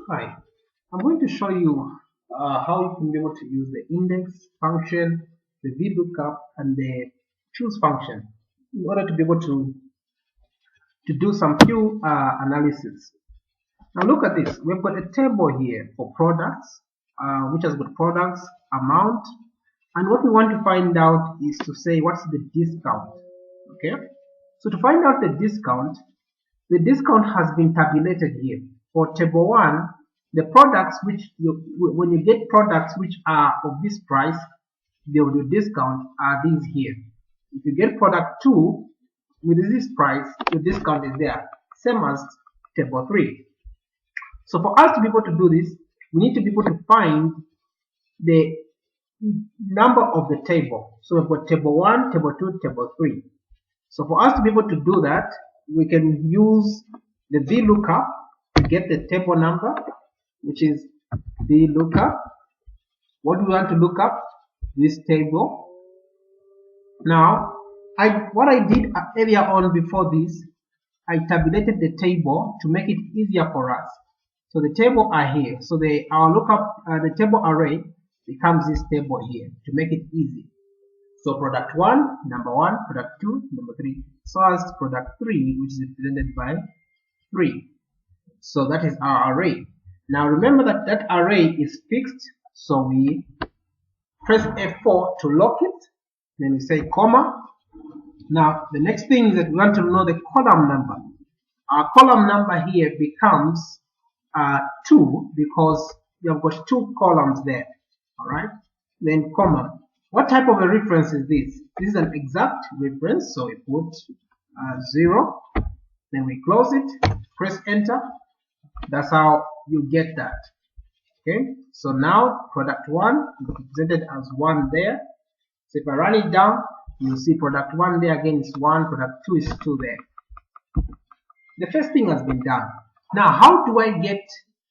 Hi, I'm going to show you how you can be able to use the index function, the Vlookup, and the choose function in order to be able to do some few analysis. Now look at this. We've got a table here for products, which has got products, amount, and what we want to find out is to say what's the discount. Okay. So to find out the discount has been tabulated here. For table 1, the products when you get products which are of this price, the discount are these here. If you get product 2 with this price, the discount is there, same as table 3. So for us to be able to do this, we need to be able to find the number of the table. So we've got table 1, table 2, table 3. So for us to be able to do that, we can use the Vlookup to get the table number, which is Vlookup. What do we want to look up? This table. Now, what I did earlier on before this, I tabulated the table to make it easier for us. So the table are here. So our lookup, the table array becomes this table here to make it easy. So product 1, number 1, product 2, number 3. So as product 3, which is represented by 3. So that is our array. Now remember that that array is fixed. So we press F4 to lock it. Then we say comma. Now the next thing is that we want to know the column number. Our column number here becomes 2 because you have got 2 columns there. Alright. Then comma. What type of a reference is this? This is an exact reference, so we put 0, then we close it, press enter. That's how you get that. Okay, so now product 1 is represented as 1 there. So if I run it down, you'll see product 1 there again is 1, product 2 is 2 there. The first thing has been done. Now, how do I get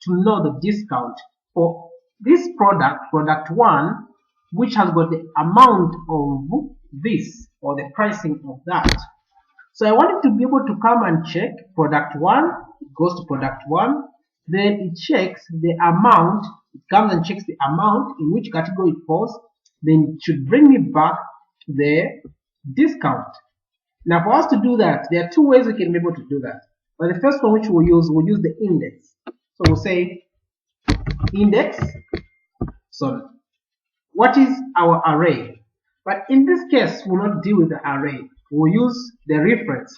to know the discount for this product, product 1, which has got the amount of this or the pricing of that? So I wanted to be able to come and check product 1, it goes to product 1, then it checks the amount, it comes and checks the amount in which category it falls, then it should bring me back the discount. Now for us to do that, there are 2 ways we can be able to do that. But the first one which we'll use the index. So we'll say index. So what is our array? But in this case, we'll not deal with the array. We'll use the reference.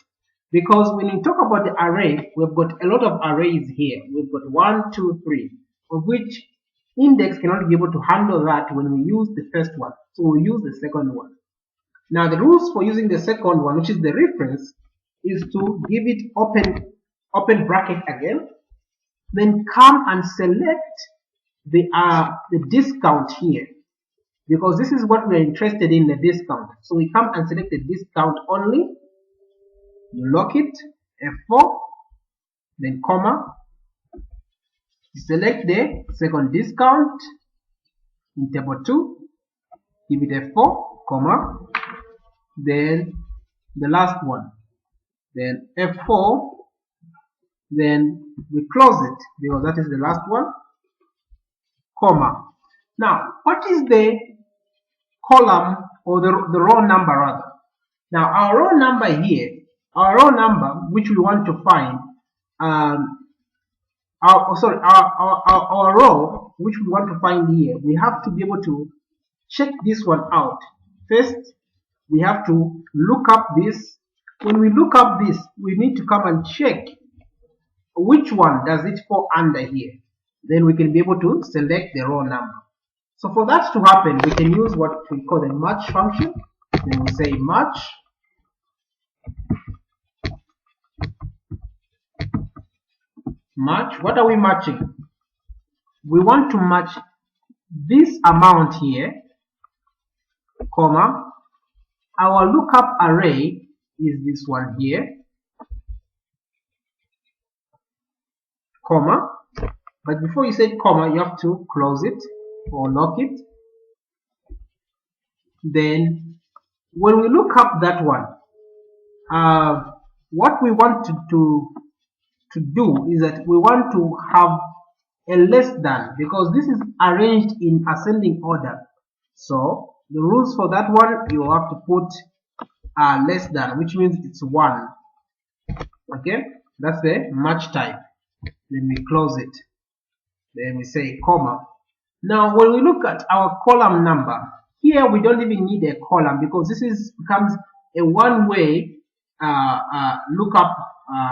Because when you talk about the array, we've got a lot of arrays here. We've got 1, 2, 3, of which index cannot be able to handle that when we use the first one. So we'll use the second one. Now the rules for using the second one, which is the reference, is to give it open bracket again, then come and select the discount here, because this is what we're interested in, the discount. So we come and select the discount only, you lock it, F4, then comma, select the second discount in table 2, give it F4, comma, then the last one, then F4, then we close it because that is the last one, comma. Now, what is the column or the row number rather? Now, our row number here, our row number which we want to find, our row which we want to find here, we have to be able to check this one out. First, we have to look up this. When we look up this, we need to come and check which one does it fall under here. Then we can be able to select the row number. So for that to happen, we can use what we call the match function. Then we'll say match. Match. What are we matching? We want to match this amount here, comma. Our lookup array is this one here, comma. But before you say comma, you have to close it or lock it. Then when we look up that one, what we want to to do is that we want to have a less than, because this is arranged in ascending order. So the rules for that one, you have to put less than, which means it's 1. Okay, that's the match type. Then we close it. Then we say comma. Now when we look at our column number, here we don't even need a column because this becomes a one-way lookup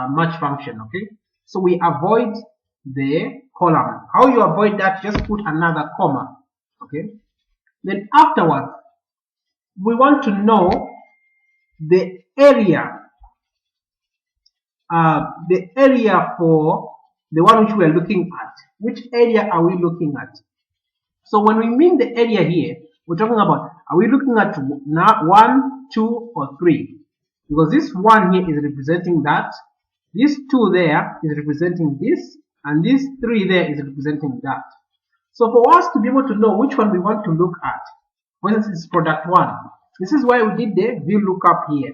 match function. Okay, so we avoid the column. How you avoid that? Just put another comma. Okay, then afterwards we want to know the area for the one which we are looking at. Which area are we looking at? So when we mean the area here, we're talking about, are we looking at 1, 2, or 3? Because this 1 here is representing that, this 2 there is representing this, and this 3 there is representing that. So for us to be able to know which one we want to look at, for instance, it's product 1. This is why we did the Vlookup here.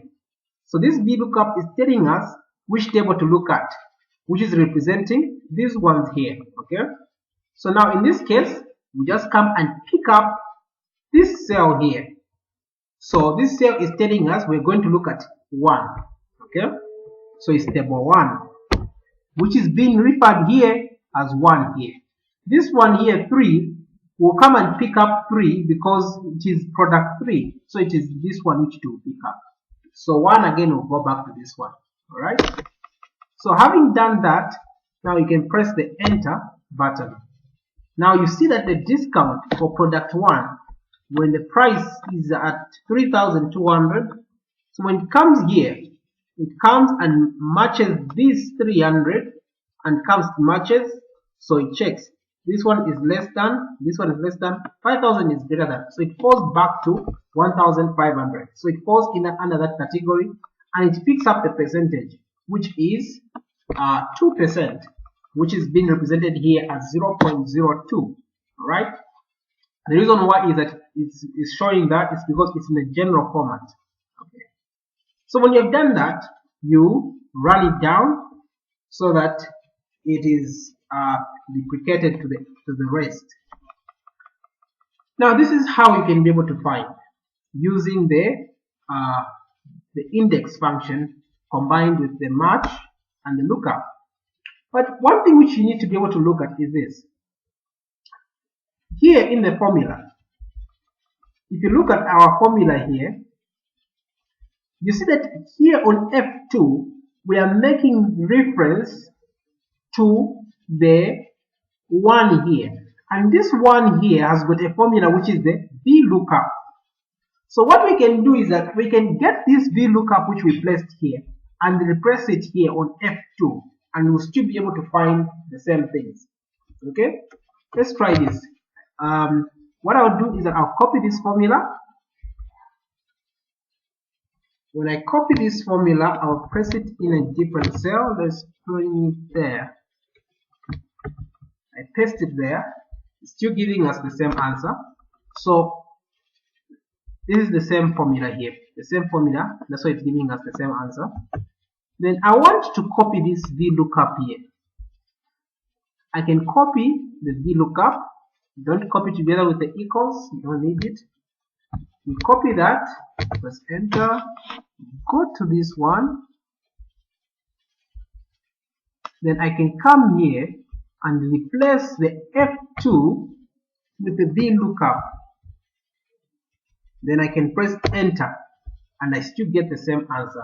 So this Vlookup is telling us which table to look at, which is representing these ones here. Okay. So now in this case, we just come and pick up this cell here. So this cell is telling us we're going to look at 1. Okay. So it's table 1, which is being referred here as 1 here. This one here, 3, will come and pick up 3 because it is product 3. So it is this one which to pick up. So 1 again will go back to this one. Alright. So having done that, now you can press the enter button. Now you see that the discount for product 1, when the price is at 3,200, so when it comes here, it comes and matches this 300 and comes matches, so it checks. This one is less than, this one is less than, 5,000 is greater than, so it falls back to 1,500. So it falls in under that category, and it picks up the percentage, which is 2%, which is being represented here as 0.02. Alright. The reason why is that it's showing that is because it's in a general format. Okay. So when you've done that, you run it down so that it is duplicated to the rest. Now this is how you can be able to find using the index function combined with the match and the lookup. But one thing which you need to be able to look at is this. Here in the formula, if you look at our formula here, you see that here on F2, we are making reference to the one here. And this one here has got a formula which is the Vlookup. So what we can do is that we can get this Vlookup which we placed here and replace it here on F2, and we'll still be able to find the same things. Okay, let's try this. What I'll do is that I'll copy this formula. When I copy this formula, I'll press it in a different cell. Let's put it there. I paste it there. It's still giving us the same answer. So this is the same formula here. The same formula. That's why it's giving us the same answer. Then I want to copy this Vlookup here. I can copy the Vlookup. Don't copy together with the equals. You don't need it. You copy that. Press enter. Go to this one. Then I can come here and replace the F2 with the Vlookup. Then I can press enter and I still get the same answer.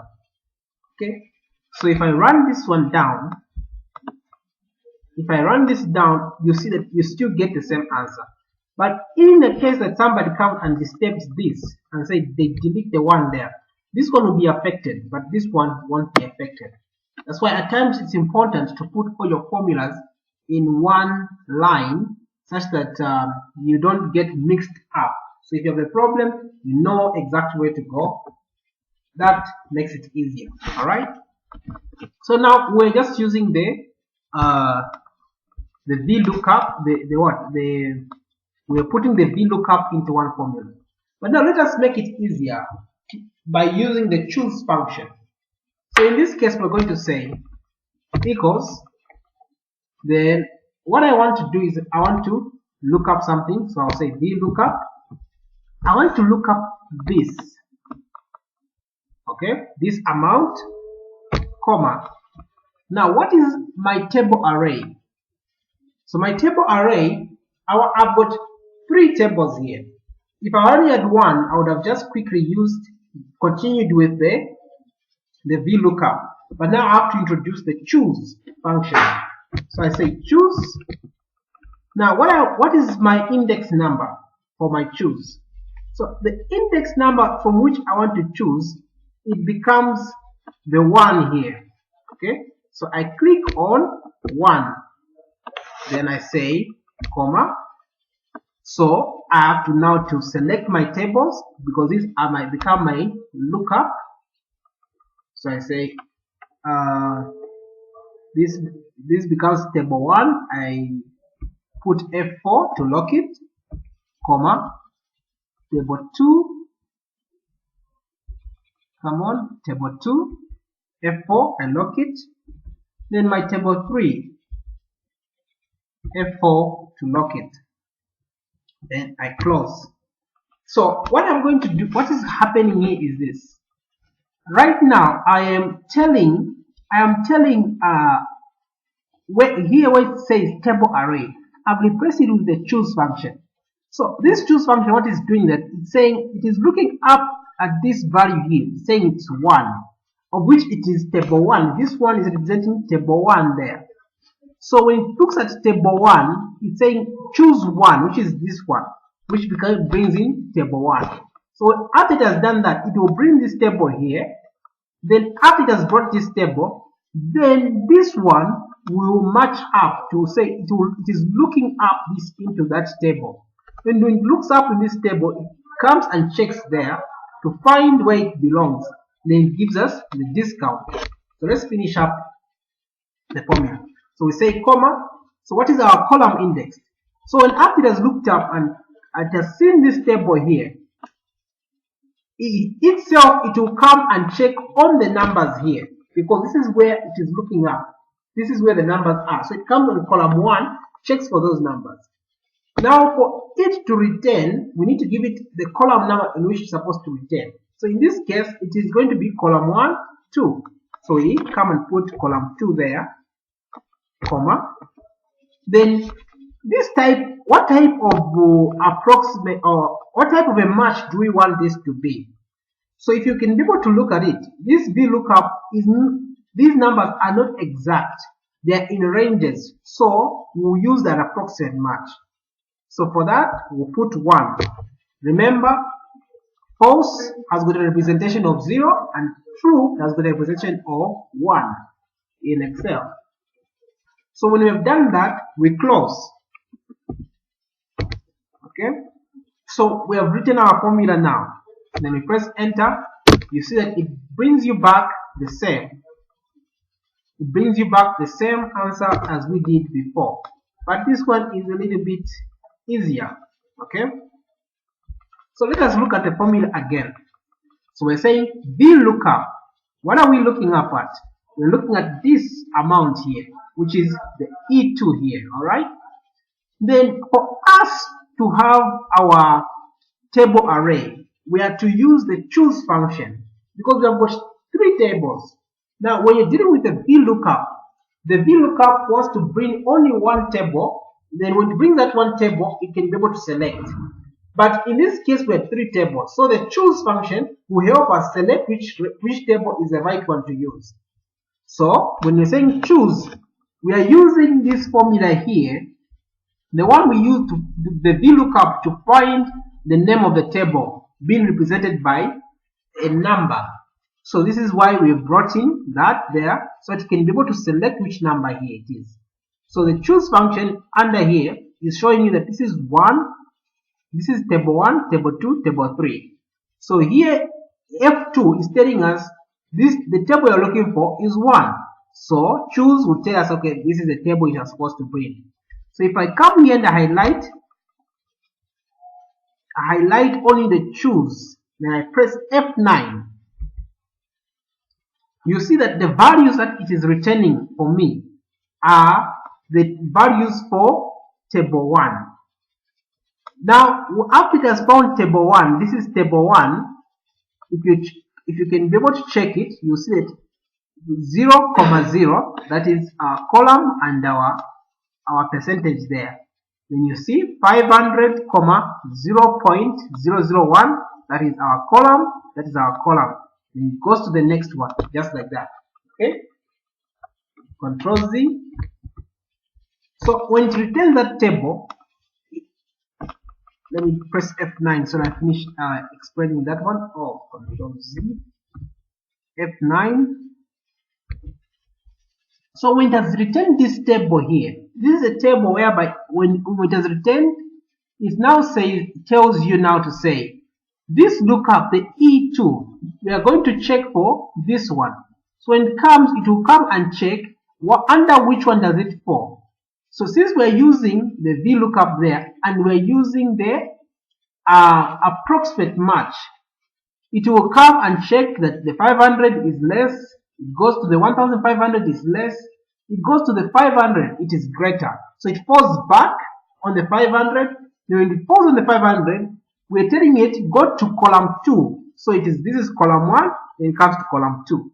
Okay, so if I run this one down, you see that you still get the same answer. But in the case that somebody comes and disturbs this and say they delete the one there, this one will be affected, but this one won't be affected. That's why at times it's important to put all your formulas in one line such that you don't get mixed up. So if you have a problem, you know exactly where to go. That makes it easier. Alright? So now we're just using the Vlookup, we're putting the Vlookup into one formula. But now let us make it easier by using the choose function. So in this case, we're going to say equals, then what I want to do is I want to look up something. So I'll say Vlookup. I want to look up this, okay, this amount, comma. Now what is my table array? So my table array, I've got 3 tables here. If I only had one, I would have just quickly continued with the Vlookup. But now I have to introduce the choose function. So I say choose. Now what is my index number for my choose? So the index number from which I want to choose, it becomes the 1 here. Okay, so I click on 1, then I say comma. So I have to now to select my tables because these might become my lookup. So I say this becomes table 1. I put F4 to lock it, comma, table 2, come on, table 2, F4, I lock it, then my table 3, F4 to lock it, then I close. So what I'm going to do, what is happening here is this. Right now I am telling where it says table array, I've replaced it with the choose function. So this choose function, what is doing that, it's saying it is looking up at this value here, saying it's 1, of which it is table 1. This one is representing table 1 there. So when it looks at table 1, it's saying choose 1, which is this one, which brings in table 1. So after it has done that, it will bring this table here. Then after it has brought this table, then this one will match up to say it is looking up this into that table. Then when it looks up in this table, it comes and checks there to find where it belongs. Then it gives us the discount. So let's finish up the formula. So we say comma. So what is our column index? So when after it has looked up and it has seen this table here, it will come and check on the numbers here, because this is where it is looking up. This is where the numbers are. So it comes on column 1, checks for those numbers. Now for it to return, we need to give it the column number in which it's supposed to return. So in this case, it is going to be column 1, 2. So we come and put column 2 there, comma. Then this type, what type of approximate or what type of a match do we want this to be? So if you can be able to look at it, this Vlookup these numbers are not exact. They are in ranges. So we'll use that approximate match. So for that, we'll put 1. Remember, false has got a representation of 0 and true has got a representation of 1 in Excel. So when we have done that, we close. Okay, so we have written our formula now. Then we press enter. You see that it brings you back the same. It brings you back the same answer as we did before, but this one is a little bit easier. Okay, so let us look at the formula again. So we're saying Vlookup. What are we looking up at? We're looking at this amount here, which is the E2 here. All right. Then for us to have our table array, we have to use the choose function because we have got 3 tables. Now when you're dealing with the VLOOKUP wants to bring only one table. Then when it brings that one table, it can be able to select. But in this case, we have 3 tables. So the choose function will help us select which table is the right one to use. So when you're saying choose, we are using this formula here, the one we use to the VLOOKUP to find the name of the table being represented by a number. So this is why we brought in that there, so it can be able to select which number here it is. So the choose function under here is showing you that this is 1, this is table 1, table 2, table 3. So here F2 is telling us the table you're looking for is 1. So choose will tell us, okay, this is the table you are supposed to bring. So if I come here and I highlight only the choose, then I press F9. you see that the values that it is returning for me are the values for table 1. Now, after it has found table 1, this is table 1. If you can be able to check it, you see that 0, 0, that is our column and our percentage there. Then you see 500, 0.001, that is our column, that is our column. Then it goes to the next one, just like that. Okay? Control Z. So when it returns that table, let me press F9 so that I finish explaining that one. Oh, Control Z, F9. So when it has returned this table here, this is a table whereby when it has returned, it now tells you now to say, this lookup, the E2, we are going to check for this one. So when it comes, it will come and check under which one does it fall. So since we're using the Vlookup there and we're using the approximate match, it will come and check that the 500 is less, it goes to the 1500 is less, it goes to the 500, it is greater. So it falls back on the 500. When it falls on the 500, we're telling it go to column 2. So this is column 1, then it comes to column 2.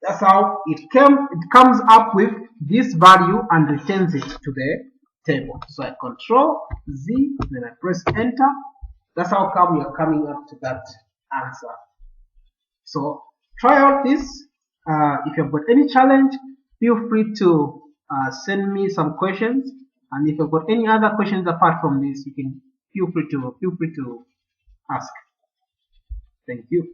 That's how it comes up with this value and returns it to the table. So I Control Z, then I press enter. That's how come you're coming up to that answer. So try out this. If you've got any challenge, feel free to send me some questions. And if you've got any other questions apart from this, you can feel free to ask. Thank you.